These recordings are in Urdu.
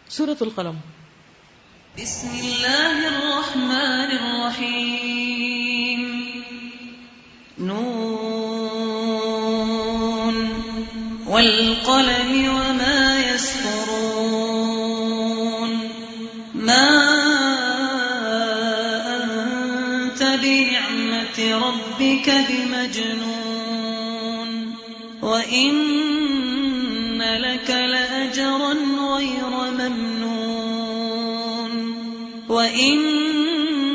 سورۃ القلم۔ بسم اللہ الرحمن الرحیم نون والقلم وما يسطرون ما أنت بنعمة ربك بمجنون وإن لك لأجرا غير ممنون وإنك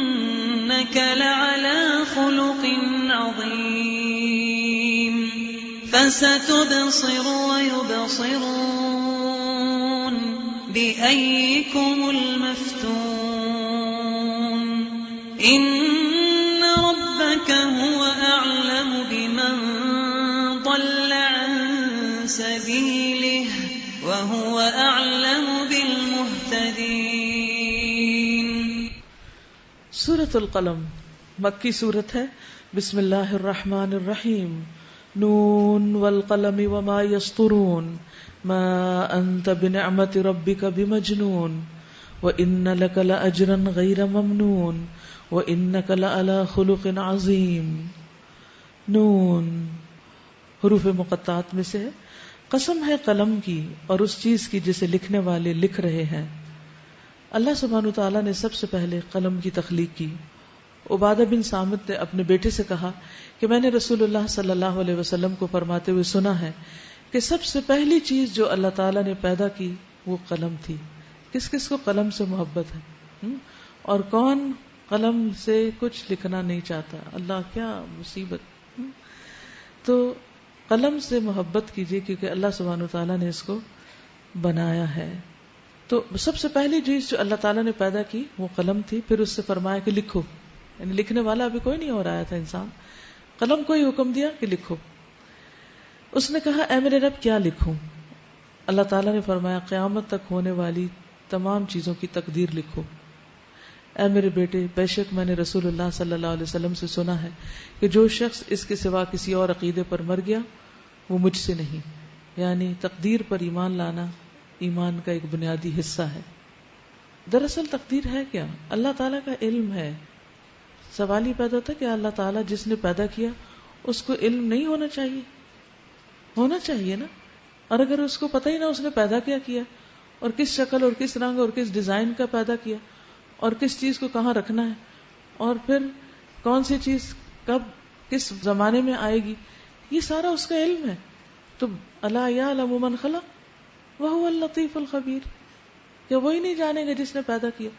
لعلى خلق عظيم فستبصر ويبصرون بأيكم المفتون إن ربك هو أعلم بمن ضل عن سبيله وهو أعلم بالمهتدين۔ سورۃ القلم مکی سورت ہے۔ بسم اللہ الرحمن الرحیم۔ نون والقلم وما يسطرون ما انت بنعمت ربك بمجنون وان لك لاجرا غیر ممنون وانك لعلى خلق عظیم۔ نون حروف مقطعات میں سے ہے۔ قسم ہے قلم کی اور اس چیز کی جسے لکھنے والے لکھ رہے ہیں۔ اللہ سبحانہ وتعالیٰ نے سب سے پہلے قلم کی تخلیق کی۔ عبادہ بن صامت نے اپنے بیٹے سے کہا کہ میں نے رسول اللہ صلی اللہ علیہ وسلم کو فرماتے ہوئے سنا ہے کہ سب سے پہلی چیز جو اللہ تعالیٰ نے پیدا کی وہ قلم تھی۔ کس کس کو قلم سے محبت ہے اور کون قلم سے کچھ لکھنا نہیں چاہتا؟ اللہ کیا مصیبت! تو قلم سے محبت کیجیے کیونکہ اللہ سبحانہ وتعالیٰ نے اس کو بنایا ہے۔ تو سب سے پہلی چیز جو اللہ تعالیٰ نے پیدا کی وہ قلم تھی۔ پھر اس سے فرمایا کہ لکھو، یعنی لکھنے والا ابھی کوئی نہیں ہو رہا تھا انسان، قلم کو ہی حکم دیا کہ لکھو۔ اس نے کہا اے میرے رب کیا لکھوں؟ اللہ تعالیٰ نے فرمایا قیامت تک ہونے والی تمام چیزوں کی تقدیر لکھو۔ اے میرے بیٹے بے شک میں نے رسول اللہ صلی اللہ علیہ وسلم سے سنا ہے کہ جو شخص اس کے سوا کسی اور عقیدے پر مر گیا وہ مجھ سے نہیں، یعنی تقدیر پر ایمان لانا ایمان کا ایک بنیادی حصہ ہے۔ دراصل تقدیر ہے کیا؟ اللہ تعالیٰ کا علم ہے۔ سوال یہ پیدا ہوتا ہے کہ اللہ تعالیٰ جس نے پیدا کیا اس کو علم نہیں ہونا چاہیے؟ ہونا چاہیے نا۔ اور اگر اس کو پتہ ہی نہ اس نے پیدا کیا اور کس شکل اور کس رنگ اور کس ڈیزائن کا پیدا کیا اور کس چیز کو کہاں رکھنا ہے اور پھر کون سی چیز کب کس زمانے میں آئے گی، یہ سارا اس کا علم ہے۔ تو الا یعلم من خلق وهو اللطیف الخبیر، کیا وہی نہیں جانے گا جس نے پیدا کیا؟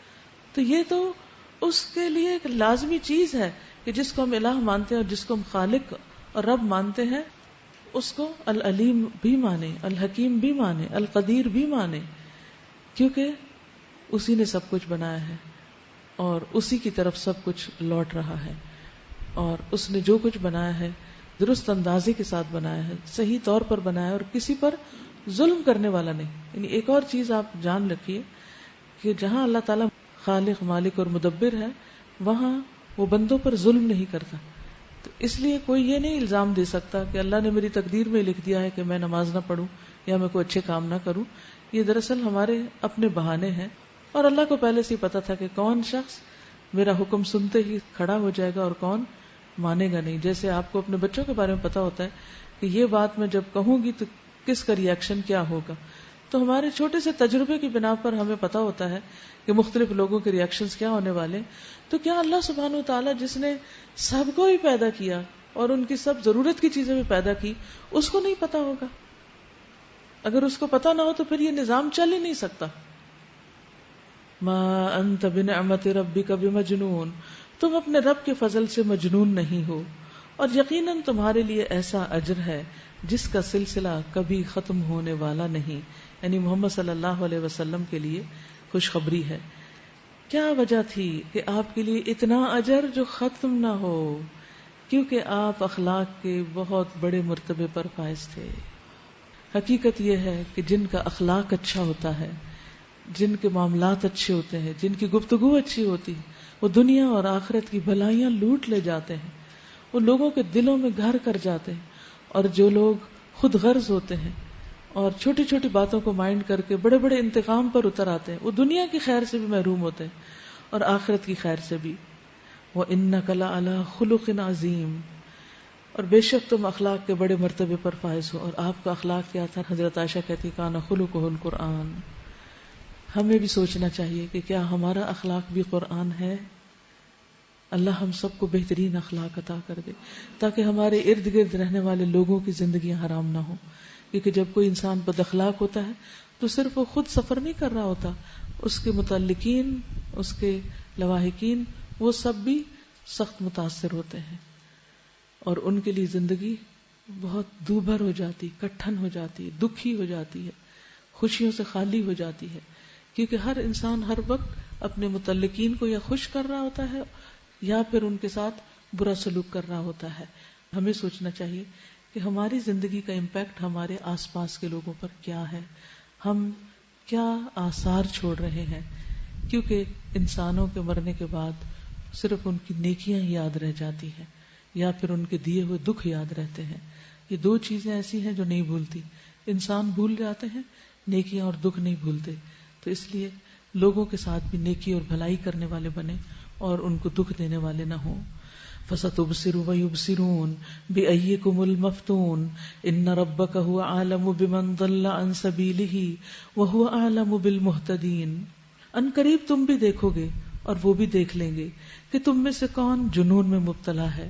تو یہ تو اس کے لیے ایک لازمی چیز ہے کہ جس کو ہم الہ مانتے ہیں اور جس کو ہم خالق اور رب مانتے ہیں اس کو العلیم بھی مانے، الحکیم بھی مانے، القدیر بھی مانے، کیونکہ اسی نے سب کچھ بنایا ہے اور اسی کی طرف سب کچھ لوٹ رہا ہے، اور اس نے جو کچھ بنایا ہے درست اندازے کے ساتھ بنایا ہے، صحیح طور پر بنایا ہے اور کسی پر ظلم کرنے والا نہیں۔ یعنی ایک اور چیز آپ جان رکھیے کہ جہاں اللہ تعالیٰ خالق مالک اور مدبر ہے وہاں وہ بندوں پر ظلم نہیں کرتا۔ تو اس لیے کوئی یہ نہیں الزام دے سکتا کہ اللہ نے میری تقدیر میں لکھ دیا ہے کہ میں نماز نہ پڑھوں یا میں کوئی اچھے کام نہ کروں۔ یہ دراصل ہمارے اپنے بہانے ہیں، اور اللہ کو پہلے سے ہی پتا تھا کہ کون شخص میرا حکم سنتے ہی کھڑا ہو جائے گا اور کون مانے گا نہیں۔ جیسے آپ کو اپنے بچوں کے بارے میں پتا ہوتا ہے کہ یہ بات میں جب کہوں گی تو کس کا ری ایکشن کیا ہوگا، تو ہمارے چھوٹے سے تجربے کی بنا پر ہمیں پتا ہوتا ہے کہ مختلف لوگوں کے ری ایکشنز کیا ہونے والے۔ تو کیا اللہ سبحانہ وتعالیٰ جس نے سب کو ہی پیدا کیا اور ان کی سب ضرورت کی چیزیں بھی پیدا کی اس کو نہیں پتا ہوگا؟ اگر اس کو پتا نہ ہو تو پھر یہ نظام چل ہی نہیں سکتا۔ ما انت بنعمت ربک بمجنون، تم اپنے رب کے فضل سے مجنون نہیں ہو، اور یقیناً تمہارے لیے ایسا اجر ہے جس کا سلسلہ کبھی ختم ہونے والا نہیں، یعنی محمد صلی اللہ علیہ وسلم کے لیے خوشخبری ہے۔ کیا وجہ تھی کہ آپ کے لیے اتنا اجر جو ختم نہ ہو؟ کیونکہ آپ اخلاق کے بہت بڑے مرتبے پر فائز تھے۔ حقیقت یہ ہے کہ جن کا اخلاق اچھا ہوتا ہے، جن کے معاملات اچھے ہوتے ہیں، جن کی گفتگو اچھی ہوتی ہے، وہ دنیا اور آخرت کی بھلائیاں لوٹ لے جاتے ہیں، وہ لوگوں کے دلوں میں گھر کر جاتے ہیں۔ اور جو لوگ خود غرض ہوتے ہیں اور چھوٹی چھوٹی باتوں کو مائنڈ کر کے بڑے بڑے انتقام پر اتر آتے ہیں. وہ دنیا کی خیر سے بھی محروم ہوتے ہیں اور آخرت کی خیر سے بھی. وَإِنَّكَ لَعَلَىٰ خُلُقٍ عَظِيمٍ، اور بے شک تم اخلاق کے بڑے مرتبے پر فائز ہو. اور آپ کا اخلاق کیا تھا؟ حضرت عائشہ کہتی کانا خلقہ القرآن. ہمیں بھی سوچنا چاہیے کہ کیا ہمارا اخلاق بھی قرآن ہے. اللہ ہم سب کو بہترین اخلاق عطا کر دے تاکہ ہمارے ارد گرد رہنے والے لوگوں کی زندگیاں حرام نہ ہوں. کیونکہ جب کوئی انسان بد اخلاق ہوتا ہے تو صرف وہ خود سفر نہیں کر رہا ہوتا، اس کے متعلقین، اس کے لواحقین، وہ سب بھی سخت متاثر ہوتے ہیں اور ان کے لیے زندگی بہت دوبھر ہو جاتی، کٹھن ہو جاتی، دکھی ہو جاتی ہے، خوشیوں سے خالی ہو جاتی ہے. کیونکہ ہر انسان ہر وقت اپنے متعلقین کو یا خوش کر رہا ہوتا ہے یا پھر ان کے ساتھ برا سلوک کر رہا ہوتا ہے. ہمیں سوچنا چاہیے کہ ہماری زندگی کا امپیکٹ ہمارے آس پاس کے لوگوں پر کیا ہے، ہم کیا آثار چھوڑ رہے ہیں. کیونکہ انسانوں کے مرنے کے بعد صرف ان کی نیکیاں ہی یاد رہ جاتی ہیں یا پھر ان کے دیے ہوئے دکھ یاد رہتے ہیں. یہ دو چیزیں ایسی ہیں جو نہیں بھولتی. انسان بھول جاتے ہیں، نیکیاں اور دکھ نہیں بھولتے. تو اس لیے لوگوں کے ساتھ بھی نیکی اور بھلائی کرنے والے بنے اور ان کو دکھ دینے والے نہ ہوں. فَسَتُبْصِرُ وَيُبْصِرُونَ بِأَيِّكُمُ الْمَفْتُونُ إِنَّ رَبَّكَ هُوَ أَعْلَمُ بِمَنْ ضَلَّ عَنْ سَبِيلِهِ وَهُوَ أَعْلَمُ بِالْمُهْتَدِينَ. ان قریب تم بھی دیکھو گے اور وہ بھی دیکھ لیں گے کہ تم میں سے کون جنون میں مبتلا ہے.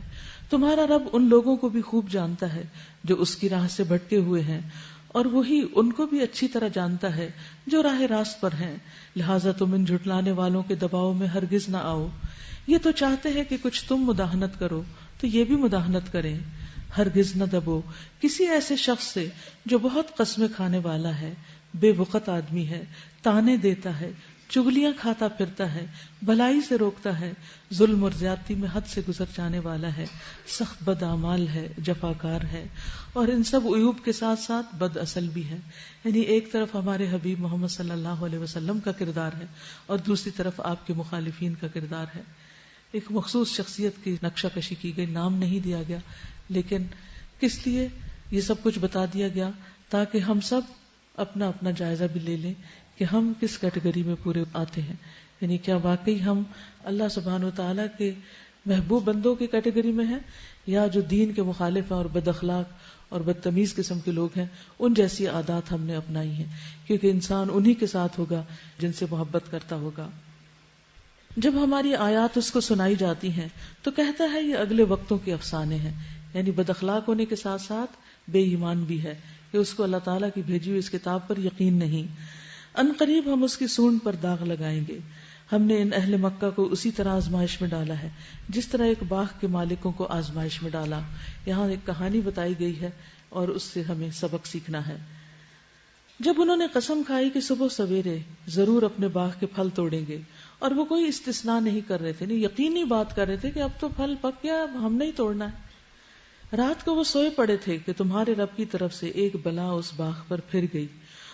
تمہارا رب ان لوگوں کو بھی خوب جانتا ہے جو اس کی راہ سے بھٹکے ہوئے ہیں، اور وہی ان کو بھی اچھی طرح جانتا ہے جو راہ راست پر ہیں. لہٰذا تم ان جھٹلانے والوں کے دباؤ میں ہرگز نہ آؤ. یہ تو چاہتے ہیں کہ کچھ تم مداحنت کرو تو یہ بھی مداحنت کریں. ہرگز نہ دبو کسی ایسے شخص سے جو بہت قسمیں کھانے والا ہے، بے وقت آدمی ہے، تانے دیتا ہے، چگلیاں کھاتا پھرتا ہے، بھلائی سے روکتا ہے، ظلم اور زیادتی میں حد سے گزر جانے والا ہے، سخت بد اعمال ہے، جفاکار ہے، اور ان سب عیوب کے ساتھ ساتھ بد اصل بھی ہے. یعنی ایک طرف ہمارے حبیب محمد صلی اللہ علیہ وسلم کا کردار ہے اور دوسری طرف آپ کے مخالفین کا کردار ہے. ایک مخصوص شخصیت کی نقشہ کشی کی گئی، نام نہیں دیا گیا، لیکن کس لیے یہ سب کچھ بتا دیا گیا؟ تاکہ ہم سب اپنا اپنا جائزہ بھی لے لیں کہ ہم کس کیٹیگری میں پورے آتے ہیں. یعنی کیا واقعی ہم اللہ سبحانہ و تعالیٰ کے محبوب بندوں کی کیٹیگری میں ہیں، یا جو دین کے مخالف ہیں اور بد اخلاق اور بدتمیز قسم کے لوگ ہیں، ان جیسی عادات ہم نے اپنائی ہیں. کیونکہ انسان انہی کے ساتھ ہوگا جن سے محبت کرتا ہوگا. جب ہماری آیات اس کو سنائی جاتی ہیں تو کہتا ہے یہ اگلے وقتوں کے افسانے ہیں. یعنی بد اخلاق ہونے کے ساتھ ساتھ بے ایمان بھی ہے کہ اس کو اللہ تعالیٰ کی بھیجی ہوئی اس کتاب پر یقین نہیں. ان قریب ہم اس کی سونڈ پر داغ لگائیں گے. ہم نے ان اہل مکہ کو اسی طرح آزمائش میں ڈالا ہے جس طرح ایک باغ کے مالکوں کو آزمائش میں ڈالا. یہاں ایک کہانی بتائی گئی ہے اور اس سے ہمیں سبق سیکھنا ہے. جب انہوں نے قسم کھائی کہ صبح سویرے ضرور اپنے باغ کے پھل توڑیں گے، اور وہ کوئی استثناء نہیں کر رہے تھے، نہیں یقینی بات کر رہے تھے کہ اب تو پھل پک گیا، اب ہم نہیں توڑنا ہے. رات کو وہ سوئے پڑے تھے کہ تمہارے رب کی طرف سے ایک بلا اس باغ پر پھر گئی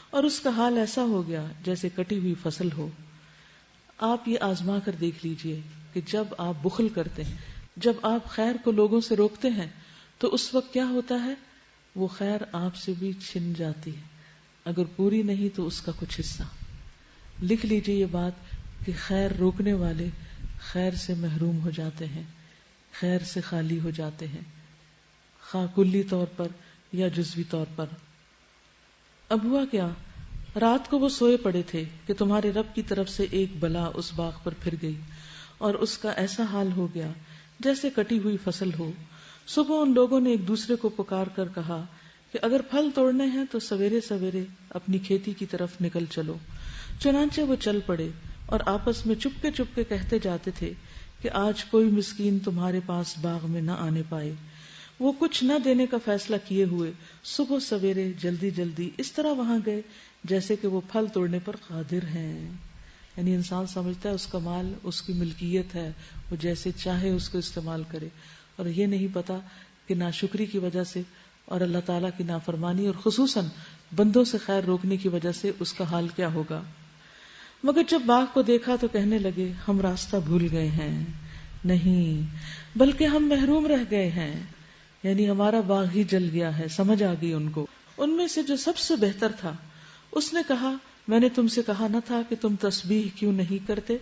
اور اس کا حال ایسا ہو گیا جیسے کٹی ہوئی فصل ہو. آپ یہ آزما کر دیکھ لیجئے کہ جب آپ بخل کرتے ہیں، جب آپ خیر کو لوگوں سے روکتے ہیں تو اس وقت کیا ہوتا ہے؟ وہ خیر آپ سے بھی چھن جاتی ہے، اگر پوری نہیں تو اس کا کچھ حصہ. لکھ لیجئے یہ بات کہ خیر روکنے والے خیر سے محروم ہو جاتے ہیں، خیر سے خالی ہو جاتے ہیں، خواہ کلی طور پر یا جزوی طور پر. اب ہوا کیا؟ رات کو وہ سوئے پڑے تھے کہ تمہارے رب کی طرف سے ایک بلا اس باغ پر پھر گئی اور اس کا ایسا حال ہو گیا جیسے کٹی ہوئی فصل ہو. صبح ان لوگوں نے ایک دوسرے کو پکار کر کہا کہ اگر پھل توڑنے ہیں تو سویرے سویرے اپنی کھیتی کی طرف نکل چلو. چنانچہ وہ چل پڑے اور آپس میں چپکے چپکے کہتے جاتے تھے کہ آج کوئی مسکین تمہارے پاس باغ میں نہ آنے پائے. وہ کچھ نہ دینے کا فیصلہ کیے ہوئے صبح سویرے جلدی جلدی اس طرح وہاں گئے جیسے کہ وہ پھل توڑنے پر قادر ہیں. یعنی انسان سمجھتا ہے اس کا مال اس کی ملکیت ہے، وہ جیسے چاہے اس کو استعمال کرے، اور یہ نہیں پتا کہ ناشکری کی وجہ سے اور اللہ تعالیٰ کی نافرمانی اور خصوصاً بندوں سے خیر روکنے کی وجہ سے اس کا حال کیا ہوگا. مگر جب باغ کو دیکھا تو کہنے لگے ہم راستہ بھول گئے ہیں. نہیں، بلکہ ہم محروم رہ گئے ہیں. یعنی ہمارا باغ ہی جل گیا ہے. سمجھ آ گئی ان کو. ان میں سے جو سب سے بہتر تھا اس نے کہا میں نے تم سے کہا نہ تھا کہ تم تسبیح کیوں نہیں کرتے؟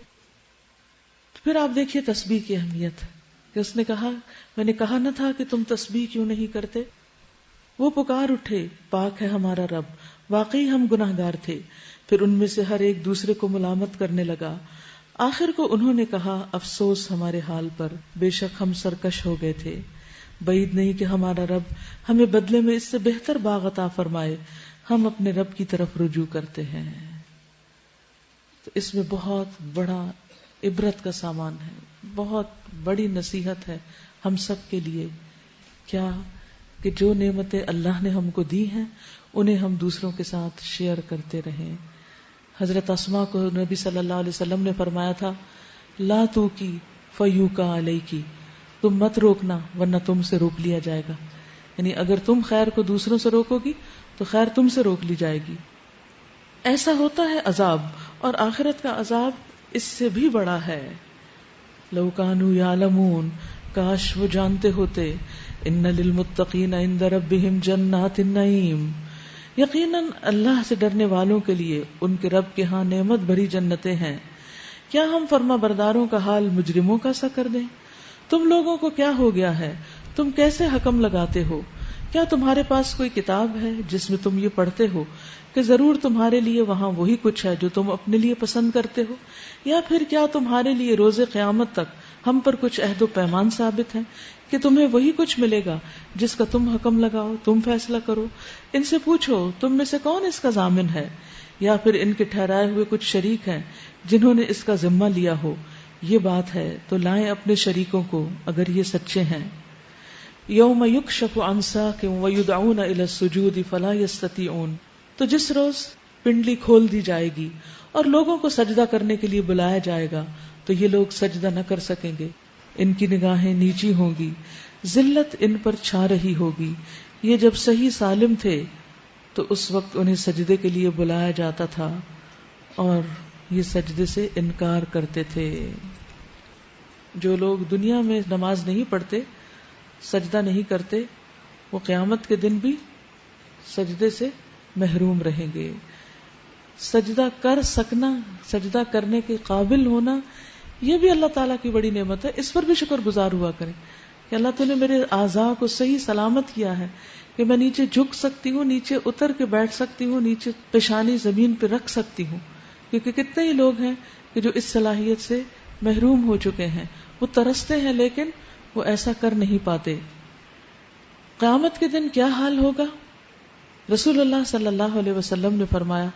پھر آپ دیکھیے تسبیح کی اہمیت کہ اس نے کہا میں نے کہا نہ تھا کہ تم تسبیح کیوں نہیں کرتے؟ وہ پکار اٹھے پاک ہے ہمارا رب، واقعی ہم گناہگار تھے۔ پھر ان میں سے ہر ایک دوسرے کو ملامت کرنے لگا۔ آخر کو انہوں نے کہا افسوس ہمارے حال پر، بے شک ہم سرکش ہو گئے تھے۔ بعید نہیں کہ ہمارا رب ہمیں بدلے میں اس سے بہتر باغ عطا فرمائے، ہم اپنے رب کی طرف رجوع کرتے ہیں۔ تو اس میں بہت بڑا عبرت کا سامان ہے، بہت بڑی نصیحت ہے ہم سب کے لیے، کیا کہ جو نعمتیں اللہ نے ہم کو دی ہیں انہیں ہم دوسروں کے ساتھ شیئر کرتے رہیں۔ حضرت اسماء کو نبی صلی اللہ علیہ وسلم نے فرمایا تھا لا تو کی فیوکا علیکی، تم مت روکنا ورنہ تم سے روک لیا جائے گا، یعنی اگر تم خیر کو دوسروں سے روکو گی تو خیر تم سے روک لی جائے گی۔ ایسا ہوتا ہے عذاب، اور آخرت کا عذاب اس سے بھی بڑا ہے۔ لو کانوا یعلمون، کاش وہ جانتے ہوتے، ان للمتقین عند ربہم جنات النعیم، یقیناً اللہ سے ڈرنے والوں کے لیے ان کے رب کے ہاں نعمت بھری جنتیں ہیں۔ کیا ہم فرما برداروں کا حال مجرموں کا سا کر دیں؟ تم لوگوں کو کیا ہو گیا ہے؟ تم کیسے حکم لگاتے ہو؟ کیا تمہارے پاس کوئی کتاب ہے جس میں تم یہ پڑھتے ہو کہ ضرور تمہارے لیے وہاں وہی کچھ ہے جو تم اپنے لیے پسند کرتے ہو؟ یا پھر کیا تمہارے لیے روز قیامت تک ہم پر کچھ عہد و پیمان ثابت ہے کہ تمہیں وہی کچھ ملے گا جس کا تم حکم لگاؤ، تم فیصلہ کرو؟ ان سے پوچھو تم میں سے کون اس کا ضامن ہے، یا پھر ان کے ٹھہرائے ہوئے کچھ شریک ہیں جنہوں نے اس کا ذمہ لیا ہو؟ یہ بات ہے تو لائیں اپنے شریکوں کو اگر یہ سچے ہیں۔ یوم یکشف عن ساق ویدعون الی السجود فلا یستطیعون، تو جس روز پنڈلی کھول دی جائے گی اور لوگوں کو سجدہ کرنے کے لیے بلایا جائے گا تو یہ لوگ سجدہ نہ کر سکیں گے، ان کی نگاہیں نیچی ہوں گی، ذلت ان پر چھا رہی ہوگی۔ یہ جب صحیح سالم تھے تو اس وقت انہیں سجدے کے لیے بلایا جاتا تھا اور یہ سجدے سے انکار کرتے تھے۔ جو لوگ دنیا میں نماز نہیں پڑھتے، سجدہ نہیں کرتے، وہ قیامت کے دن بھی سجدے سے محروم رہیں گے۔ سجدہ کر سکنا، سجدہ کرنے کے قابل ہونا، یہ بھی اللہ تعالیٰ کی بڑی نعمت ہے۔ اس پر بھی شکر گزار ہوا کریں کہ اللہ تو نے میرے اعضاء کو صحیح سلامت کیا ہے کہ میں نیچے جھک سکتی ہوں، نیچے اتر کے بیٹھ سکتی ہوں، نیچے پیشانی زمین پہ رکھ سکتی ہوں، کیونکہ کتنے ہی لوگ ہیں کہ جو اس صلاحیت سے محروم ہو چکے ہیں، وہ ترستے ہیں لیکن وہ ایسا کر نہیں پاتے۔ قیامت کے دن کیا حال ہوگا؟ رسول اللہ صلی اللہ علیہ وسلم نے فرمایا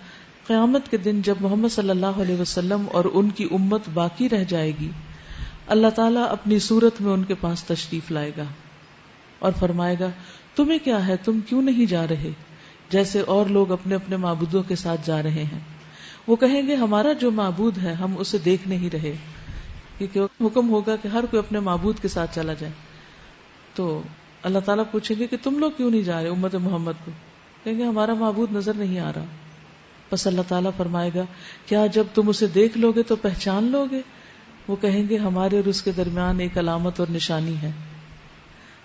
قیامت کے دن جب محمد صلی اللہ علیہ وسلم اور ان کی امت باقی رہ جائے گی، اللہ تعالیٰ اپنی صورت میں ان کے پاس تشریف لائے گا اور فرمائے گا تمہیں کیا ہے، تم کیوں نہیں جا رہے جیسے اور لوگ اپنے اپنے معبودوں کے ساتھ جا رہے ہیں؟ وہ کہیں گے ہمارا جو معبود ہے ہم اسے دیکھ نہیں رہے، کیونکہ حکم ہوگا کہ ہر کوئی اپنے معبود کے ساتھ چلا جائے۔ تو اللہ تعالیٰ پوچھیں گے کہ تم لوگ کیوں نہیں جا رہے امت محمد کو؟ کہیں گے ہمارا معبود نظر نہیں آ رہا۔ بس اللہ تعالیٰ فرمائے گا کیا جب تم اسے دیکھ لو گے تو پہچان لو گے؟ وہ کہیں گے ہمارے اور اس کے درمیان ایک علامت اور نشانی ہے،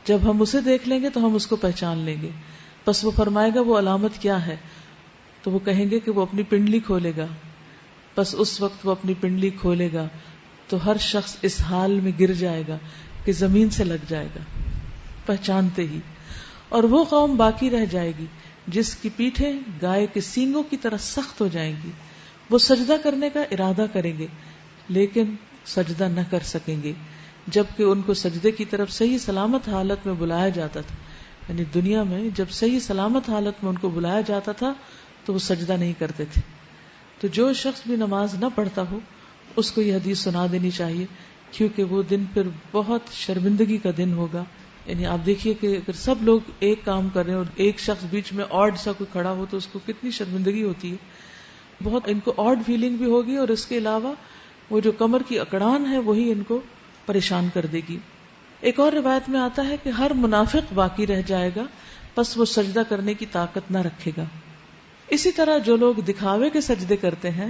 جب ہم اسے دیکھ لیں گے تو ہم اس کو پہچان لیں گے۔ بس وہ فرمائے گا وہ علامت کیا ہے؟ تو وہ کہیں گے کہ وہ اپنی پنڈلی کھولے گا۔ بس اس وقت وہ اپنی پنڈلی کھولے گا تو ہر شخص اس حال میں گر جائے گا کہ زمین سے لگ جائے گا پہچانتے ہی، اور وہ قوم باقی رہ جائے گی جس کی پیٹھیں گائے کے سینگوں کی طرح سخت ہو جائیں گی۔ وہ سجدہ کرنے کا ارادہ کریں گے لیکن سجدہ نہ کر سکیں گے، جبکہ ان کو سجدے کی طرف صحیح سلامت حالت میں بلایا جاتا تھا۔ یعنی دنیا میں جب صحیح سلامت حالت میں ان کو بلایا جاتا تھا تو وہ سجدہ نہیں کرتے تھے۔ تو جو شخص بھی نماز نہ پڑھتا ہو اس کو یہ حدیث سنا دینی چاہیے، کیونکہ وہ دن پھر بہت شرمندگی کا دن ہوگا۔ یعنی آپ دیکھیے کہ اگر سب لوگ ایک کام کر رہے ہیں اور ایک شخص بیچ میں آڈ سا کوئی کھڑا ہو تو اس کو کتنی شرمندگی ہوتی ہے، بہت ان کو آڈ فیلنگ بھی ہوگی، اور اس کے علاوہ وہ جو کمر کی اکڑان ہے وہی ان کو پریشان کر دے گی۔ ایک اور روایت میں آتا ہے کہ ہر منافق باقی رہ جائے گا، بس وہ سجدہ کرنے کی طاقت نہ رکھے گا۔ اسی طرح جو لوگ دکھاوے کے سجدے کرتے ہیں،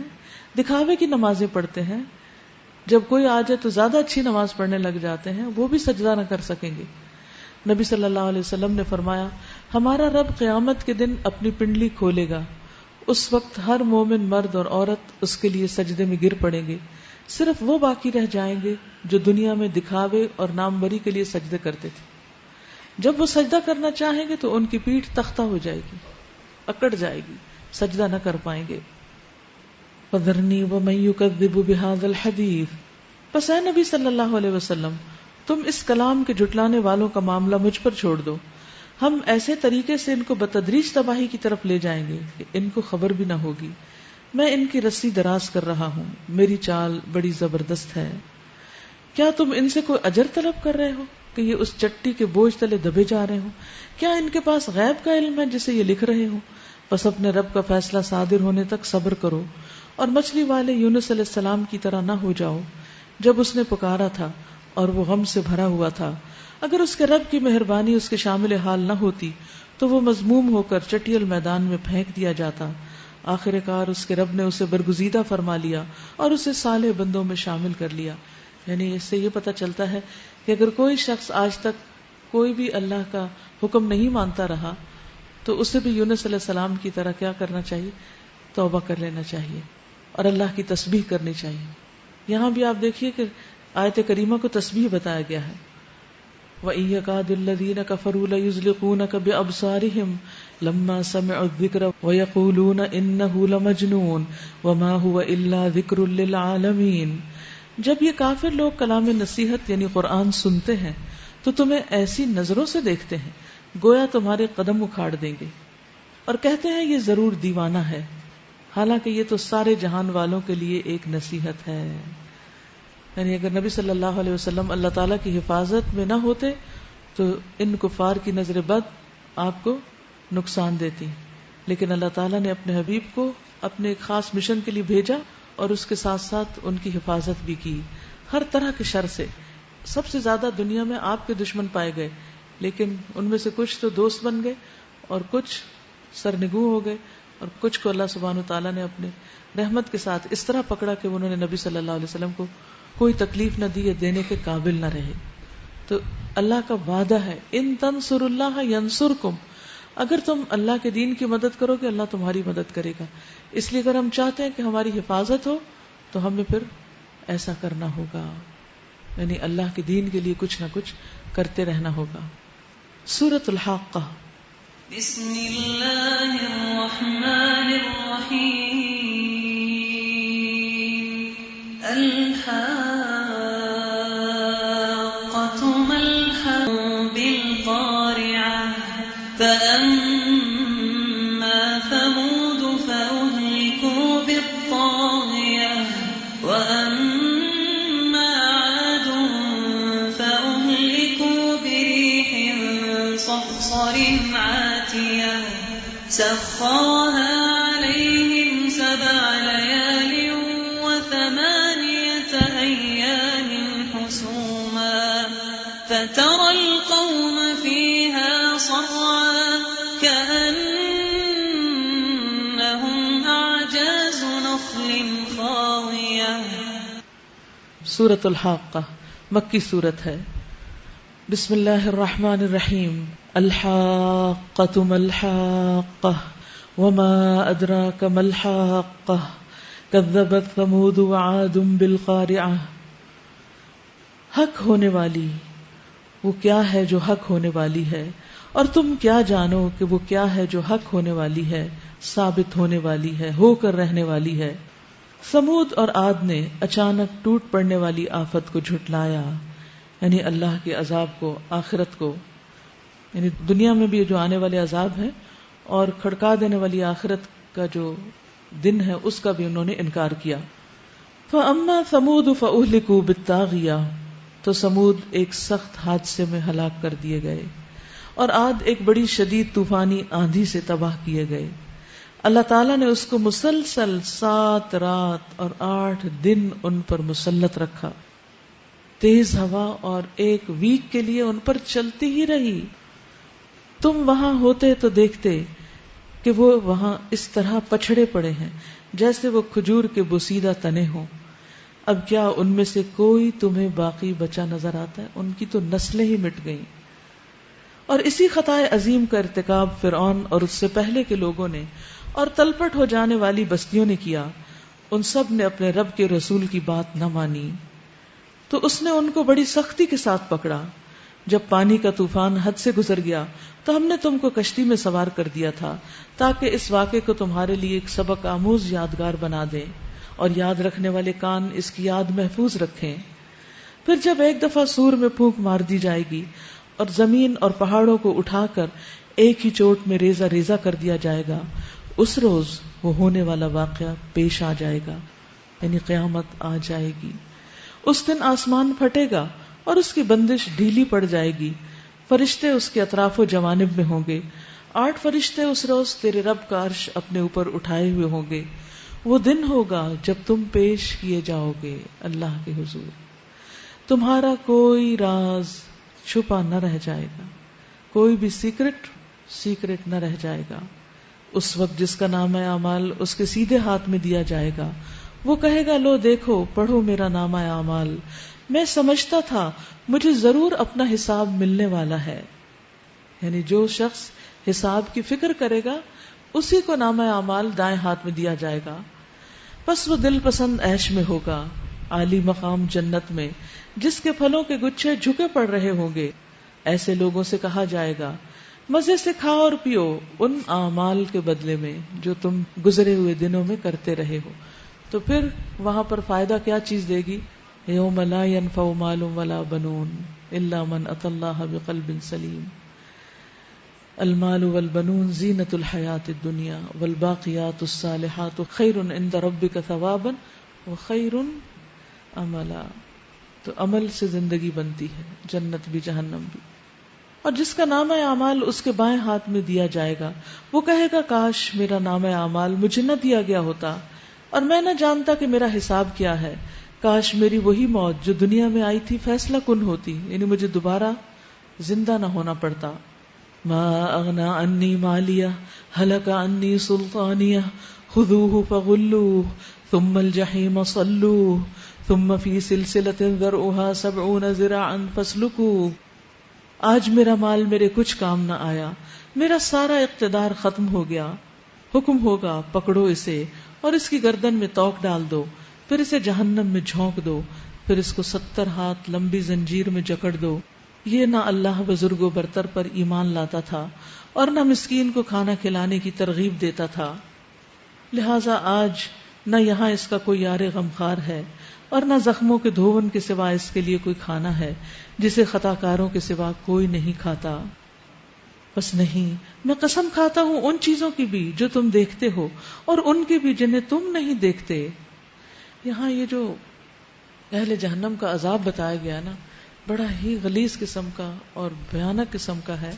دکھاوے کی نمازیں پڑھتے ہیں، جب کوئی آ جائے تو زیادہ اچھی نماز پڑھنے لگ جاتے ہیں، وہ بھی سجدہ نہ کر سکیں گے۔ نبی صلی اللہ علیہ وسلم نے فرمایا ہمارا رب قیامت کے دن اپنی پنڈلی کھولے گا، اس وقت ہر مومن مرد اور عورت اس کے لیے سجدے میں گر پڑیں گے، صرف وہ باقی رہ جائیں گے جو دنیا میں دکھاوے اور ناموری کے لیے سجدے کرتے تھے۔ جب وہ سجدہ کرنا چاہیں گے تو ان کی پیٹھ تختہ ہو جائے گی، اکڑ جائے گی، سجدہ نہ کر پائیں گے۔ فَذَرْنِي وَمَن يُكَذِّبُ بِهَذَا الْحَدِيثِ، پس اے نبی صلی اللہ علیہ وسلم تم اس کلام کے جھٹلانے والوں کا معاملہ مجھ پر چھوڑ دو، ہم ایسے طریقے سے ان کو بتدریج تباہی کی طرف لے جائیں گے کہ ان کو خبر بھی نہ ہوگی۔ میں ان کی رسی دراز کر رہا ہوں، میری چال بڑی زبردست ہے۔ کیا تم ان سے کوئی اجر طلب کر رہے ہو کہ یہ اس چٹی کے بوجھ تلے دبے جا رہے ہوں؟ کیا ان کے پاس غیب کا علم ہے جسے یہ لکھ رہے ہوں؟ بس اپنے رب کا فیصلہ صادر ہونے تک صبر کرو، اور مچھلی والے یونس علیہ السلام کی طرح نہ ہو جاؤ جب اس نے پکارا تھا اور وہ غم سے بھرا ہوا تھا۔ اگر اس کے رب کی مہربانی اس کے شامل حال نہ ہوتی تو وہ مذموم ہو کر چٹیل میدان میں پھینک دیا جاتا۔ آخر کار اس کے رب نے اسے برگزیدہ فرما لیا اور اسے صالح بندوں میں شامل کر لیا۔ یعنی اس سے یہ پتہ چلتا ہے کہ اگر کوئی شخص آج تک کوئی بھی اللہ کا حکم نہیں مانتا رہا تو اسے بھی یونس علیہ السلام کی طرح کیا کرنا چاہیے؟ توبہ کر لینا چاہیے اور اللہ کی تسبیح کرنی چاہیے۔ یہاں بھی آپ دیکھیے کہ آیت کریمہ کو تسبیح بتایا گیا ہے۔ وَإِن يَكَادُ الَّذِينَ كَفَرُوا لَيُزْلِقُونَكَ بِأَبْصَارِهِمْ لَمَّا سَمِعُوا الذِّكْرَ وَيَقُولُونَ إِنَّهُ لَمَجْنُونٌ وَمَا هُوَ إِلَّا ذِكْرٌ لِّلْعَالَمِينَ۔ جب یہ کافر لوگ کلام نصیحت یعنی قرآن سنتے ہیں تو تمہیں ایسی نظروں سے دیکھتے ہیں گویا تمہارے قدم اکھاڑ دیں گے، اور کہتے ہیں یہ ضرور دیوانہ ہے، حالانکہ یہ تو سارے جہان والوں کے لیے ایک نصیحت ہے۔ یعنی اگر نبی صلی اللہ علیہ وسلم اللہ تعالیٰ کی حفاظت میں نہ ہوتے تو ان کفار کی نظر بد آپ کو نقصان دیتی، لیکن اللہ تعالیٰ نے اپنے حبیب کو اپنے ایک خاص مشن کے لیے بھیجا اور اس کے ساتھ ساتھ ان کی حفاظت بھی کی ہر طرح کے شر سے۔ سب سے زیادہ دنیا میں آپ کے دشمن پائے گئے، لیکن ان میں سے کچھ تو دوست بن گئے اور کچھ سرنگوں ہو گئے، اور کچھ کو اللہ سبحانہ وتعالیٰ نے اپنے رحمت کے ساتھ اس طرح پکڑا کہ انہوں نے نبی صلی اللہ علیہ وسلم کو کوئی تکلیف نہ دی یا دینے کے قابل نہ رہے۔ تو اللہ کا وعدہ ہے ان تنصر اللہ ینصرکم، اگر تم اللہ کے دین کی مدد کرو گے اللہ تمہاری مدد کرے گا۔ اس لیے اگر ہم چاہتے ہیں کہ ہماری حفاظت ہو تو ہمیں پھر ایسا کرنا ہوگا، یعنی اللہ کے دین کے لیے کچھ نہ کچھ کرتے رہنا ہوگا۔ سورۃ الحاقہ۔ بسم اللہ الرحمن الرحیم۔ الحاقة ما الحاقة بالقارعة فأما ثمود فأهلكوا بالطاغية وأما عاد فأهلكوا بريح صرصر عاتية سخرها عليهم 7 ليال و8 أيام حسوما فترى القوم فيها صرعا كأنهم أعجاز نخل خاوية۔ سورۃ الحاقہ مکی سورت ہے۔ بسم اللہ الرحمن الرحیم۔ الحاقۃ ما الحاقہ وما ادراک ما الحاقہ کذبت ثمود وعاد بالقارعہ۔ حق ہونے والی وہ کیا ہے جو حق ہونے والی ہے، اور تم کیا جانو کہ وہ کیا ہے جو حق ہونے والی ہے، ثابت ہونے والی ہے، ہو کر رہنے والی ہے۔ ثمود اور عاد نے اچانک ٹوٹ پڑنے والی آفت کو جھٹلایا، یعنی اللہ کے عذاب کو، آخرت کو، یعنی دنیا میں بھی جو آنے والے عذاب ہیں اور کھڑکا دینے والی آخرت کا جو دن ہے اس کا بھی انہوں نے انکار کیا۔ فَأَمَّا ثَمُودُ فَأُهْلِكُوا بِالطَّاغِيَةِ، تو سمود ایک سخت حادثے میں ہلاک کر دیے گئے، اور عاد ایک بڑی شدید طوفانی آندھی سے تباہ کیے گئے۔ اللہ تعالیٰ نے اس کو مسلسل 7 رات اور 8 دن ان پر مسلط رکھا، تیز ہوا اور 1 ویک کے لیے ان پر چلتی ہی رہی۔ تم وہاں ہوتے تو دیکھتے کہ وہ وہاں اس طرح پچھڑے پڑے ہیں جیسے وہ کھجور کے بوسیدہ تنے ہوں۔ اب کیا ان میں سے کوئی تمہیں باقی بچا نظر آتا ہے؟ ان کی تو نسلیں ہی مٹ گئیں۔ اور اسی خطائے عظیم کا ارتکاب فرعون اور اس سے پہلے کے لوگوں نے اور تلپٹ ہو جانے والی بستیوں نے کیا. ان سب نے اپنے رب کے رسول کی بات نہ مانی تو اس نے ان کو بڑی سختی کے ساتھ پکڑا. جب پانی کا طوفان حد سے گزر گیا تو ہم نے تم کو کشتی میں سوار کر دیا تھا تاکہ اس واقعے کو تمہارے لیے ایک سبق آموز یادگار بنا دیں اور یاد رکھنے والے کان اس کی یاد محفوظ رکھیں. پھر جب ایک دفعہ سور میں پھونک مار دی جائے گی اور زمین اور پہاڑوں کو اٹھا کر ایک ہی چوٹ میں ریزہ ریزہ کر دیا جائے گا، اس روز وہ ہونے والا واقعہ پیش آ جائے گا، یعنی قیامت آ جائے گی. اس دن آسمان پھٹے گا اور اس کی بندش ڈھیلی پڑ جائے گی. فرشتے اس کے اطراف و جوانب میں ہوں گے. 8 فرشتے اس روز تیرے رب کا عرش اپنے اوپر اٹھائے ہوئے ہوں گے. وہ دن ہوگا جب تم پیش کیے جاؤ گے اللہ کے حضور. تمہارا کوئی راز چھپا نہ رہ جائے گا، کوئی بھی سیکرٹ نہ رہ جائے گا. اس وقت جس کا نامہ اعمال اس کے سیدھے ہاتھ میں دیا جائے گا، وہ کہے گا لو دیکھو پڑھو میرا نامہ اعمال، میں سمجھتا تھا مجھے ضرور اپنا حساب ملنے والا ہے. یعنی جو شخص حساب کی فکر کرے گا اسی کو نامہ اعمال دائیں ہاتھ میں دیا جائے گا. پس وہ دل پسند عیش میں ہوگا، عالی مقام جنت میں جس کے پھلوں کے گچھے جھکے پڑ رہے ہوں گے. ایسے لوگوں سے کہا جائے گا مزے سے کھاؤ اور پیو ان اعمال کے بدلے میں جو تم گزرے ہوئے دنوں میں کرتے رہے ہو. تو پھر وہاں پر فائدہ کیا چیز دے گی؟ یوم لا ينفع مال ولا بنون الا من اتى الله بقلب سلیم. المال والبنون زینۃ الحیات الدنیا والباقیات الصالحات خیر عند ربک ثوابا وخیر عملا. تو عمل سے زندگی بنتی ہے، جنت بھی جہنم بھی. اور جس کا نامہ اعمال اس کے بائیں ہاتھ میں دیا جائے گا وہ کہے گا کاش میرا نامہ اعمال مجھے نہ دیا گیا ہوتا اور میں نہ جانتا کہ میرا حساب کیا ہے. کاش میری وہی موت جو دنیا میں آئی تھی فیصلہ کن ہوتی، یعنی مجھے دوبارہ زندہ نہ ہونا پڑتا. ما اغنی عنی مالیہ ہلک عنی سلطانیہ خذوہ فغلوہ ثم الجحیم صلوہ ثم فی سلسلۃ ذرعها 70 ذراعا فاسلکوہ. آج میرا مال میرے کچھ کام نہ آیا، میرا سارا اقتدار ختم ہو گیا. حکم ہوگا پکڑو اسے اور اس کی گردن میں توق ڈال دو، پھر اسے جہنم میں جھونک دو، پھر اس کو 70 ہاتھ لمبی زنجیر میں جکڑ دو. یہ نہ اللہ بزرگ و برتر پر ایمان لاتا تھا اور نہ مسکین کو کھانا کھلانے کی ترغیب دیتا تھا. لہذا آج نہ یہاں اس کا کوئی یار غمخوار ہے اور نہ زخموں کے دھون کے سوا اس کے لیے کوئی کھانا ہے جسے خطا کاروں کے سوا کوئی نہیں کھاتا. بس نہیں، میں قسم کھاتا ہوں ان چیزوں کی بھی جو تم دیکھتے ہو اور ان کی بھی جنہیں تم نہیں دیکھتے. یہاں یہ جو اہل جہنم کا عذاب بتایا گیا نا، بڑا ہی غلیظ قسم کا اور بھیانک قسم کا ہے.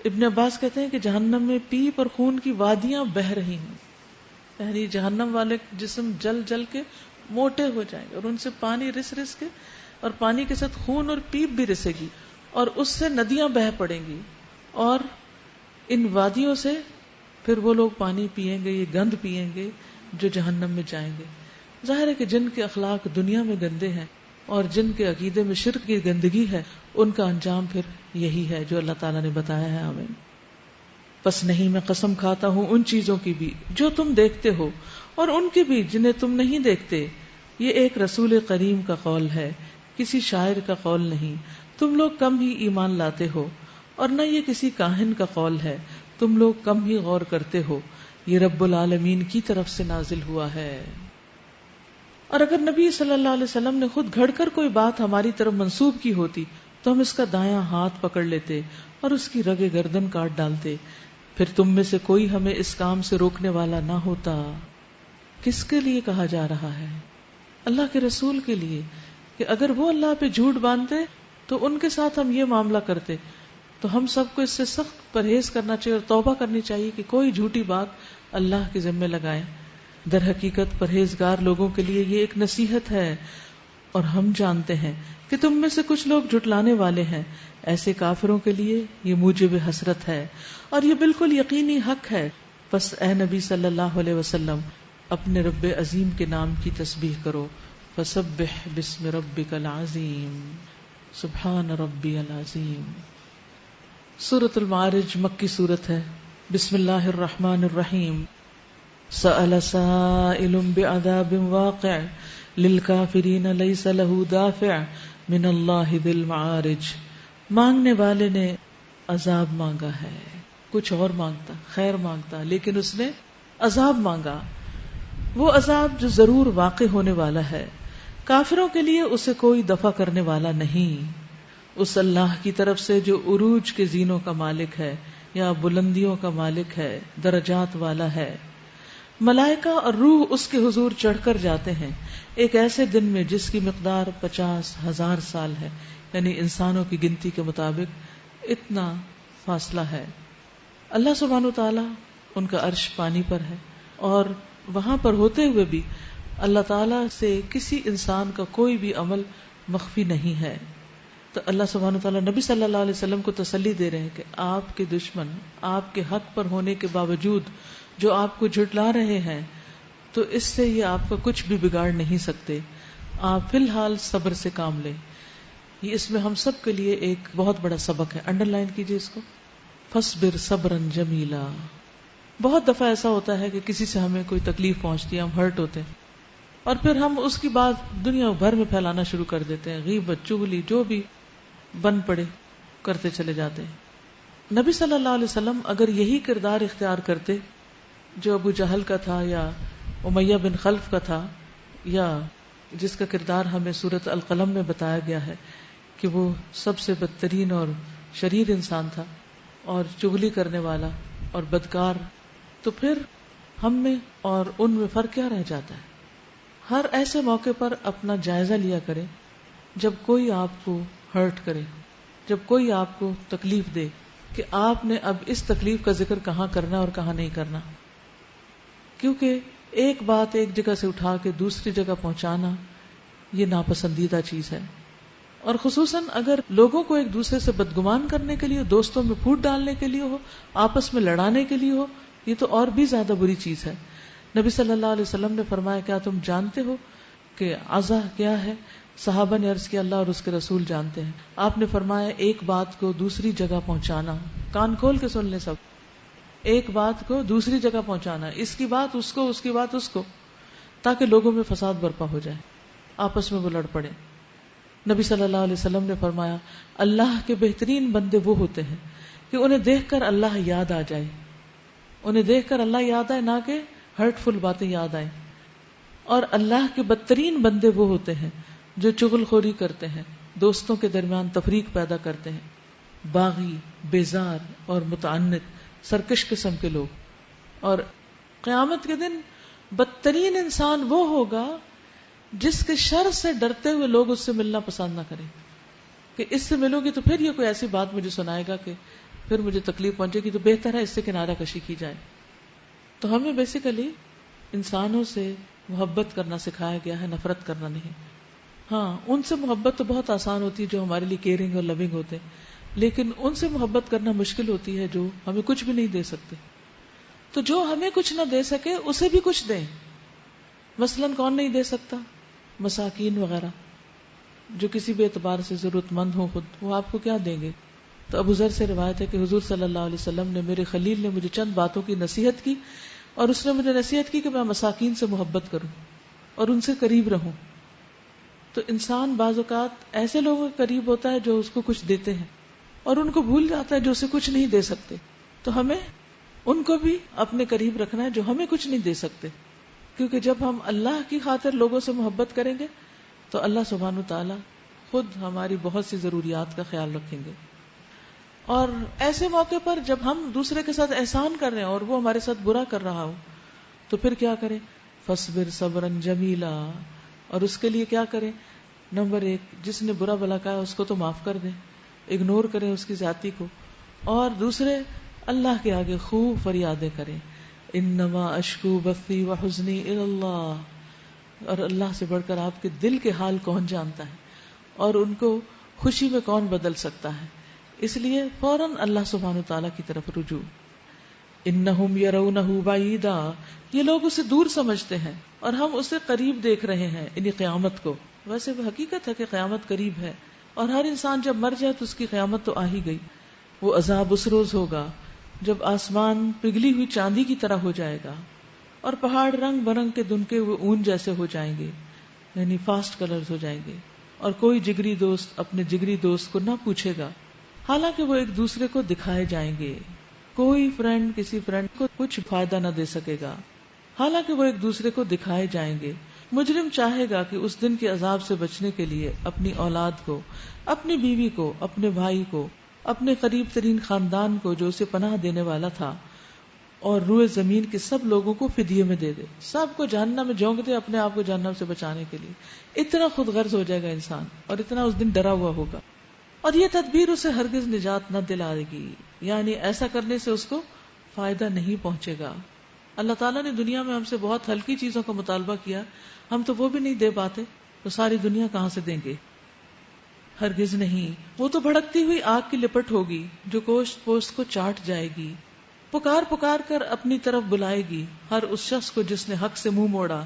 ابن عباس کہتے ہیں کہ جہنم میں پیپ اور خون کی وادیاں بہہ رہی ہیں، یعنی جہنم والے جسم جل جل کے موٹے ہو جائیں گے اور ان سے پانی رس رس کے، اور پانی کے ساتھ خون اور پیپ بھی رسے گی اور اس سے ندیاں بہہ پڑیں گی، اور ان وادیوں سے پھر وہ لوگ پانی پیئیں گے، یہ گند پیئیں گے جو جہنم میں جائیں گے. ظاہر ہے کہ جن کے اخلاق دنیا میں گندے ہیں اور جن کے عقیدے میں شرک کی گندگی ہے ان کا انجام پھر یہی ہے جو اللہ تعالیٰ نے بتایا ہے ہمیں. پس نہیں، میں قسم کھاتا ہوں ان چیزوں کی بھی جو تم دیکھتے ہو اور ان کی بھی جنہیں تم نہیں دیکھتے. یہ ایک رسول کریم کا قول ہے، کسی شاعر کا قول نہیں. تم لوگ کم ہی ایمان لاتے ہو، اور نہ یہ کسی کاہن کا قول ہے، تم لوگ کم ہی غور کرتے ہو. یہ رب العالمین کی طرف سے نازل ہوا ہے. اور اگر نبی صلی اللہ علیہ وسلم نے خود گھڑ کر کوئی بات ہماری طرف منسوب کی ہوتی تو ہم اس کا دایاں ہاتھ پکڑ لیتے اور اس کی رگ گردن کاٹ ڈالتے. پھر تم میں سے کوئی ہمیں اس کام سے روکنے والا نہ ہوتا. کس کے لیے کہا جا رہا ہے؟ اللہ کے رسول کے لیے، کہ اگر وہ اللہ پہ جھوٹ باندھتے تو ان کے ساتھ ہم یہ معاملہ کرتے. تو ہم سب کو اس سے سخت پرہیز کرنا چاہیے اور توبہ کرنی چاہیے کہ کوئی جھوٹی بات اللہ کے ذمے لگائیں. در حقیقت پرہیزگار لوگوں کے لیے یہ ایک نصیحت ہے، اور ہم جانتے ہیں کہ تم میں سے کچھ لوگ جھٹلانے والے ہیں. ایسے کافروں کے لیے یہ موجب حسرت ہے اور یہ بالکل یقینی حق ہے. بس اے نبی صلی اللہ علیہ وسلم اپنے رب عظیم کے نام کی تسبیح کرو. فسبح بسم ربک العظیم، سبحان ربی العظیم. سورۃ المعارج مکی سورت ہے. بسم اللہ الرحمن الرحیم. سأل سائل بعذاب واقع للکافرین لیس له دافع من اللہ ذی المعارج. مانگنے والے نے عذاب مانگا ہے، کچھ اور مانگتا، خیر مانگتا، لیکن اس نے عذاب مانگا. وہ عذاب جو ضرور واقع ہونے والا ہے، کافروں کے لیے اسے کوئی دفع کرنے والا نہیں. اس اللہ کی طرف سے جو عروج کے زینوں کا مالک ہے یا بلندیوں کا مالک ہے، درجات والا ہے. ملائکہ اور روح اس کے حضور چڑھ کر جاتے ہیں ایک ایسے دن میں جس کی مقدار 50,000 سال ہے، یعنی انسانوں کی گنتی کے مطابق اتنا فاصلہ ہے. اللہ سبحانہ و تعالی ان کا عرش پانی پر ہے، اور وہاں پر ہوتے ہوئے بھی اللہ تعالی سے کسی انسان کا کوئی بھی عمل مخفی نہیں ہے. تو اللہ سبحانہ و تعالی نبی صلی اللہ علیہ وسلم کو تسلی دے رہے ہیں کہ آپ کے دشمن آپ کے حق پر ہونے کے باوجود جو آپ کو جھٹلا رہے ہیں، تو اس سے یہ آپ کا کچھ بھی بگاڑ نہیں سکتے. آپ فی الحال صبر سے کام لیں. یہ اس میں ہم سب کے لیے ایک بہت بڑا سبق ہے. انڈر لائن کیجئے اس کو. فاصبر صبرا جمیلا. بہت دفعہ ایسا ہوتا ہے کہ کسی سے ہمیں کوئی تکلیف پہنچتی ہے، ہم ہرٹ ہوتے ہیں، اور پھر ہم اس کی بات دنیا بھر میں پھیلانا شروع کر دیتے ہیں. غیبت، چغلی، جو بھی بن پڑے کرتے چلے جاتے ہیں. نبی صلی اللہ علیہ وسلم اگر یہی کردار اختیار کرتے جو ابو جہل کا تھا یا امیہ بن خلف کا تھا، یا جس کا کردار ہمیں سورۃ القلم میں بتایا گیا ہے کہ وہ سب سے بدترین اور شریر انسان تھا اور چغلی کرنے والا اور بدکار، تو پھر ہم میں اور ان میں فرق کیا رہ جاتا ہے؟ ہر ایسے موقع پر اپنا جائزہ لیا کرے جب کوئی آپ کو ہرٹ کرے، جب کوئی آپ کو تکلیف دے، کہ آپ نے اب اس تکلیف کا ذکر کہاں کرنا اور کہاں نہیں کرنا. کیونکہ ایک بات ایک جگہ سے اٹھا کے دوسری جگہ پہنچانا یہ ناپسندیدہ چیز ہے. اور خصوصاً اگر لوگوں کو ایک دوسرے سے بدگمان کرنے کے لیے، دوستوں میں پھوٹ ڈالنے کے لیے ہو، آپس میں لڑانے کے لیے ہو، یہ تو اور بھی زیادہ بری چیز ہے. نبی صلی اللہ علیہ وسلم نے فرمایا، کیا تم جانتے ہو کہ عزا کیا ہے؟ صحابہ نے عرض کیا، اللہ اور اس کے رسول جانتے ہیں. آپ نے فرمایا، ایک بات کو دوسری جگہ پہنچانا. کان کھول کے سن لیں سب. ایک بات کو دوسری جگہ پہنچانا، اس کی بات اس کو، اس کی بات اس کو، تاکہ لوگوں میں فساد برپا ہو جائے، آپس میں وہ لڑ پڑے. نبی صلی اللہ علیہ وسلم نے فرمایا، اللہ کے بہترین بندے وہ ہوتے ہیں کہ انہیں دیکھ کر اللہ یاد آ جائے، انہیں دیکھ کر اللہ یاد آئے، نہ کہ ہرٹ فل باتیں یاد آئیں. اور اللہ کے بدترین بندے وہ ہوتے ہیں جو چغل خوری کرتے ہیں، دوستوں کے درمیان تفریق پیدا کرتے ہیں، باغی، بیزار اور متعنت، سرکش قسم کے لوگ. اور قیامت کے دن بدترین انسان وہ ہوگا جس کے شر سے ڈرتے ہوئے لوگ اس سے ملنا پسند نہ کریں، کہ اس سے ملو گی تو پھر یہ کوئی ایسی بات مجھے سنائے گا کہ پھر مجھے تکلیف پہنچے گی، تو بہتر ہے اس سے کنارہ کشی کی جائے. تو ہمیں بیسیکلی انسانوں سے محبت کرنا سکھایا گیا ہے، نفرت کرنا نہیں. ہاں، ان سے محبت تو بہت آسان ہوتی ہے جو ہمارے لیے کیئرنگ اور لونگ ہوتے ہیں، لیکن ان سے محبت کرنا مشکل ہوتی ہے جو ہمیں کچھ بھی نہیں دے سکتے. تو جو ہمیں کچھ نہ دے سکے اسے بھی کچھ دیں. مثلاً کون نہیں دے سکتا؟ مساکین وغیرہ، جو کسی بھی اعتبار سے ضرورت مند ہو، خود وہ آپ کو کیا دیں گے؟ تو ابو ذر سے روایت ہے کہ حضور صلی اللہ علیہ وسلم نے، میرے خلیل نے مجھے چند باتوں کی نصیحت کی، اور اس نے مجھے نصیحت کی کہ میں مساکین سے محبت کروں اور ان سے قریب رہوں. تو انسان بعض اوقات ایسے لوگوں کے قریب ہوتا ہے جو اس کو کچھ دیتے ہیں، اور ان کو بھول جاتا ہے جو اسے کچھ نہیں دے سکتے. تو ہمیں ان کو بھی اپنے قریب رکھنا ہے جو ہمیں کچھ نہیں دے سکتے، کیونکہ جب ہم اللہ کی خاطر لوگوں سے محبت کریں گے تو اللہ سبحانہ تعالیٰ خود ہماری بہت سی ضروریات کا خیال رکھیں گے. اور ایسے موقع پر جب ہم دوسرے کے ساتھ احسان کر رہے ہیں اور وہ ہمارے ساتھ برا کر رہا ہو، تو پھر کیا کریں؟ فاصبر صبرا جمیلا. اور اس کے لیے کیا کریں؟ نمبر 1، جس نے برا بلا کہا اس کو تو معاف کر دیں، اگنور کریں اس کی زیادتی کو. اور دوسرے، اللہ کے آگے خوب فریادیں کریں، انما اشکو بثی وحزنی الی اللہ. اور اللہ سے بڑھ کر آپ کے دل کے حال کون جانتا ہے اور ان کو خوشی میں کون بدل سکتا ہے. اس لیے فوراً اللہ سبحانہ تعالیٰ کی طرف رجوع. انہم یرونہ بعیدا، یہ لوگ اسے دور سمجھتے ہیں اور ہم اسے قریب دیکھ رہے ہیں، یعنی قیامت کو. ویسے وہ حقیقت ہے کہ قیامت قریب ہے، اور ہر انسان جب مر جائے تو اس کی قیامت تو آ ہی گئی. وہ عذاب اس روز ہوگا جب آسمان پگھلی ہوئی چاندی کی طرح ہو جائے گا اور پہاڑ رنگ برنگ کے دنکے ہوئے اون جیسے ہو جائیں گے، یعنی فاسٹ کلرز ہو جائیں گے، اور کوئی جگری دوست اپنے جگری دوست کو نہ پوچھے گا، حالانکہ وہ ایک دوسرے کو دکھائے جائیں گے۔ کوئی فرینڈ کسی فرینڈ کو کچھ فائدہ نہ دے سکے گا، حالانکہ وہ ایک دوسرے کو دکھائے جائیں گے۔ مجرم چاہے گا کہ اس دن کے عذاب سے بچنے کے لیے اپنی اولاد کو، اپنی بیوی کو، اپنے بھائی کو، اپنے قریب ترین خاندان کو جو اسے پناہ دینے والا تھا، اور روئے زمین کے سب لوگوں کو فدیے میں دے دے، سب کو جہنم میں جھونک دے اپنے آپ کو جہنم سے بچانے کے لیے۔ اتنا خود غرض ہو جائے گا انسان، اور اتنا اس دن ڈرا ہوا ہوگا، اور یہ تدبیر اسے ہرگز نجات نہ دلائے گی، یعنی ایسا کرنے سے اس کو فائدہ نہیں پہنچے گا۔ اللہ تعالیٰ نے دنیا میں ہم سے بہت ہلکی چیزوں کا مطالبہ کیا، ہم تو وہ بھی نہیں دے پاتے، تو ساری دنیا کہاں سے دیں گے؟ ہرگز نہیں، وہ تو بھڑکتی ہوئی آگ کی لپٹ ہوگی جو گوشت پوست کو چاٹ جائے گی، پکار پکار کر اپنی طرف بلائے گی ہر اس شخص کو جس نے حق سے منہ موڑا،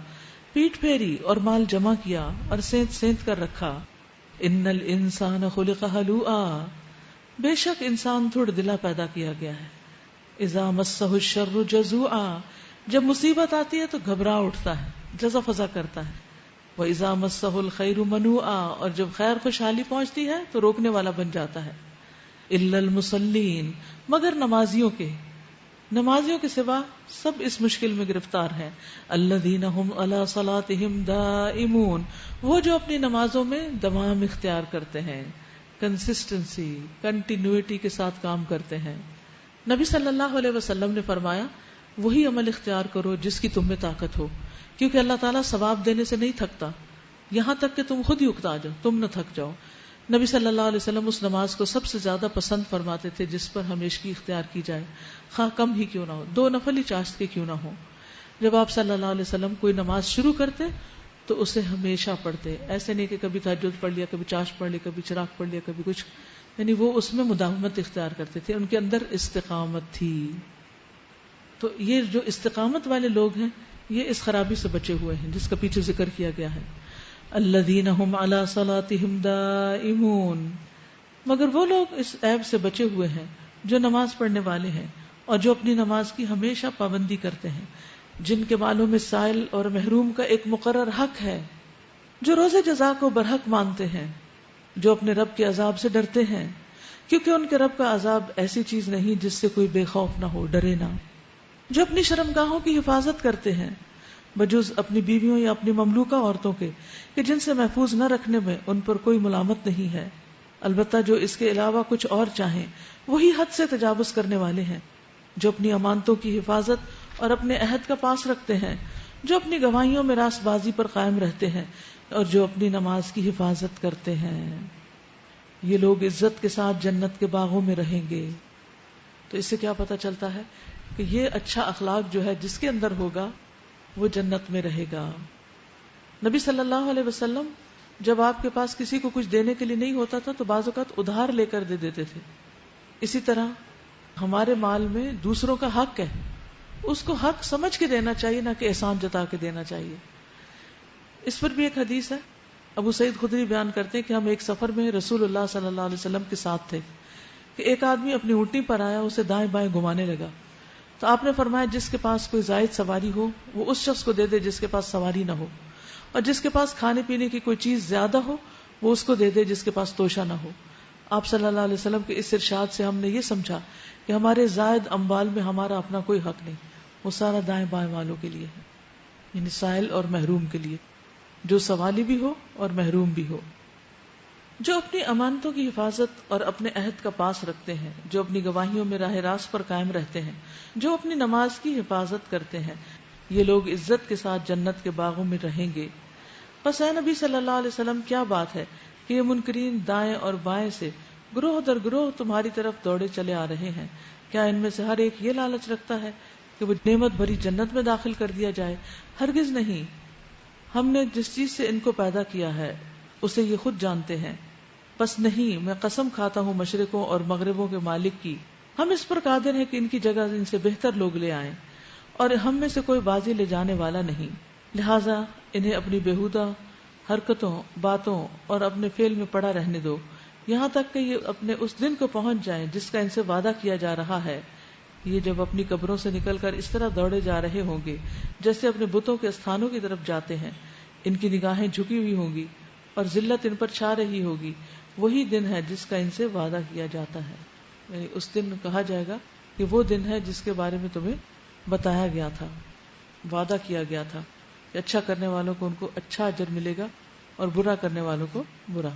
پیٹ پھیری اور مال جمع کیا اور سینت سینت کر رکھا۔ ان الانسان خلق ہلوعا، بے شک انسان تھوڑ دلا پیدا کیا گیا ہے۔ اذا مسہ الشر جزوعا، جب مصیبت آتی ہے تو گھبرا اٹھتا ہے، جزع فزع کرتا ہے۔ وَإِذَا مَسَّهُ الْخَيْرُ مَنُوعًا، اور جب خیر خوشحالی پہنچتی ہے تو روکنے والا بن جاتا ہے۔ إِلَّا الْمُصَلِّينَ، مگر نمازیوں کے سوا سب اس مشکل میں گرفتار ہیں۔ الَّذِينَ هُمْ عَلَى صَلَاتِهِمْ دَائِمُونَ، وہ جو اپنی نمازوں میں دوام اختیار کرتے ہیں، کنسسٹنسی، کنٹینیوٹی کے ساتھ کام کرتے ہیں۔ نبی صلی اللہ علیہ وسلم نے فرمایا، وہی عمل اختیار کرو جس کی تم میں طاقت ہو، کیونکہ اللہ تعالیٰ ثواب دینے سے نہیں تھکتا، یہاں تک کہ تم خود ہی اکتا جاؤ، تم نہ تھک جاؤ۔ نبی صلی اللہ علیہ وسلم اس نماز کو سب سے زیادہ پسند فرماتے تھے جس پر ہمیشگی اختیار کی جائے، خواہ کم ہی کیوں نہ ہو، 2 نفل ہی چاشت کے کیوں نہ ہو۔ جب آپ صلی اللہ علیہ وسلم کوئی نماز شروع کرتے تو اسے ہمیشہ پڑھتے، ایسے نہیں کہ کبھی تہجد پڑھ لیا، کبھی چاشت پڑھ لی، کبھی چراغ پڑھ لیا، کبھی کچھ، یعنی وہ اس میں مداومت اختیار کرتے تھے، ان کے اندر استقامت تھی۔ تو یہ جو استقامت والے لوگ ہیں یہ اس خرابی سے بچے ہوئے ہیں جس کا پیچھے ذکر کیا گیا ہے۔ الذین هم علی صلاتہم دائمون، مگر وہ لوگ اس عیب سے بچے ہوئے ہیں جو نماز پڑھنے والے ہیں اور جو اپنی نماز کی ہمیشہ پابندی کرتے ہیں، جن کے بالوں میں سائل اور محروم کا ایک مقرر حق ہے، جو روز جزا کو برحق مانتے ہیں، جو اپنے رب کے عذاب سے ڈرتے ہیں، کیونکہ ان کے رب کا عذاب ایسی چیز نہیں جس سے کوئی بے خوف نہ ہو، ڈرے نہ، جو اپنی شرمگاہوں کی حفاظت کرتے ہیں بجز اپنی بیویوں یا اپنی مملوکہ عورتوں کے، کہ جن سے محفوظ نہ رکھنے میں ان پر کوئی ملامت نہیں ہے، البتہ جو اس کے علاوہ کچھ اور چاہیں وہی حد سے تجاوز کرنے والے ہیں، جو اپنی امانتوں کی حفاظت اور اپنے عہد کا پاس رکھتے ہیں، جو اپنی گواہیوں میں راست بازی پر قائم رہتے ہیں اور جو اپنی نماز کی حفاظت کرتے ہیں، یہ لوگ عزت کے ساتھ جنت کے باغوں میں رہیں گے۔ تو اس سے کیا پتہ چلتا ہے کہ یہ اچھا اخلاق جو ہے جس کے اندر ہوگا وہ جنت میں رہے گا۔ نبی صلی اللہ علیہ وسلم جب آپ کے پاس کسی کو کچھ دینے کے لیے نہیں ہوتا تھا تو بعض اوقات ادھار لے کر دے دیتے تھے۔ اسی طرح ہمارے مال میں دوسروں کا حق ہے، اس کو حق سمجھ کے دینا چاہیے، نہ کہ احسان جتا کے دینا چاہیے۔ اس پر بھی ایک حدیث ہے، ابو سعید خدری بیان کرتے ہیں کہ ہم ایک سفر میں رسول اللہ صلی اللہ علیہ وسلم کے ساتھ تھے کہ ایک آدمی اپنی اونٹنی پر آیا، اسے دائیں بائیں گھمانے لگا، تو آپ نے فرمایا جس کے پاس کوئی زائد سواری ہو وہ اس شخص کو دے دے جس کے پاس سواری نہ ہو، اور جس کے پاس کھانے پینے کی کوئی چیز زیادہ ہو وہ اس کو دے دے جس کے پاس توشہ نہ ہو۔ آپ صلی اللہ علیہ وسلم کے اس ارشاد سے ہم نے یہ سمجھا کہ ہمارے زائد اموال میں ہمارا اپنا کوئی حق نہیں، وہ سارا دائیں بائیں والوں کے لیے ہے، یعنی سائل اور محروم کے لیے، جو سوالی بھی ہو اور محروم بھی ہو۔ جو اپنی امانتوں کی حفاظت اور اپنے عہد کا پاس رکھتے ہیں، جو اپنی گواہیوں میں راہ راست پر قائم رہتے ہیں، جو اپنی نماز کی حفاظت کرتے ہیں، یہ لوگ عزت کے ساتھ جنت کے باغوں میں رہیں گے۔ بس اے نبی صلی اللہ علیہ وسلم، کیا بات ہے کہ یہ منکرین دائیں اور بائیں سے گروہ در گروہ تمہاری طرف دوڑے چلے آ رہے ہیں، کیا ان میں سے ہر ایک یہ لالچ رکھتا ہے کہ وہ نعمت بھری جنت میں داخل کر دیا جائے؟ ہرگز نہیں، ہم نے جس چیز سے ان کو پیدا کیا ہے اسے یہ خود جانتے ہیں۔ بس نہیں، میں قسم کھاتا ہوں مشرقوں اور مغربوں کے مالک کی، ہم اس پر قادر ہیں کہ ان کی جگہ ان سے بہتر لوگ لے آئیں، اور ہم میں سے کوئی بازی لے جانے والا نہیں، لہٰذا انہیں اپنی بیہودہ حرکتوں، باتوں اور اپنے فعل میں پڑا رہنے دو، یہاں تک کہ یہ اپنے اس دن کو پہنچ جائیں جس کا ان سے وعدہ کیا جا رہا ہے. یہ جب اپنی قبروں سے نکل کر اس طرح دوڑے جا رہے ہوں گے جیسے اپنے بتوں کے استھانوں کی طرف جاتے ہیں. ان کی نگاہیں جھکی ہوئی ہوں گی اور ذلت ان پر چھا رہی ہوگی. وہی دن ہے جس کا ان سے وعدہ کیا جاتا ہے. یعنی اس دن کہا جائے گا کہ وہ دن ہے جس کے بارے میں تمہیں بتایا گیا تھا، وعدہ کیا گیا تھا کہ اچھا کرنے والوں کو ان کو اچھا اجر ملے گا اور برا کرنے والوں کو برا.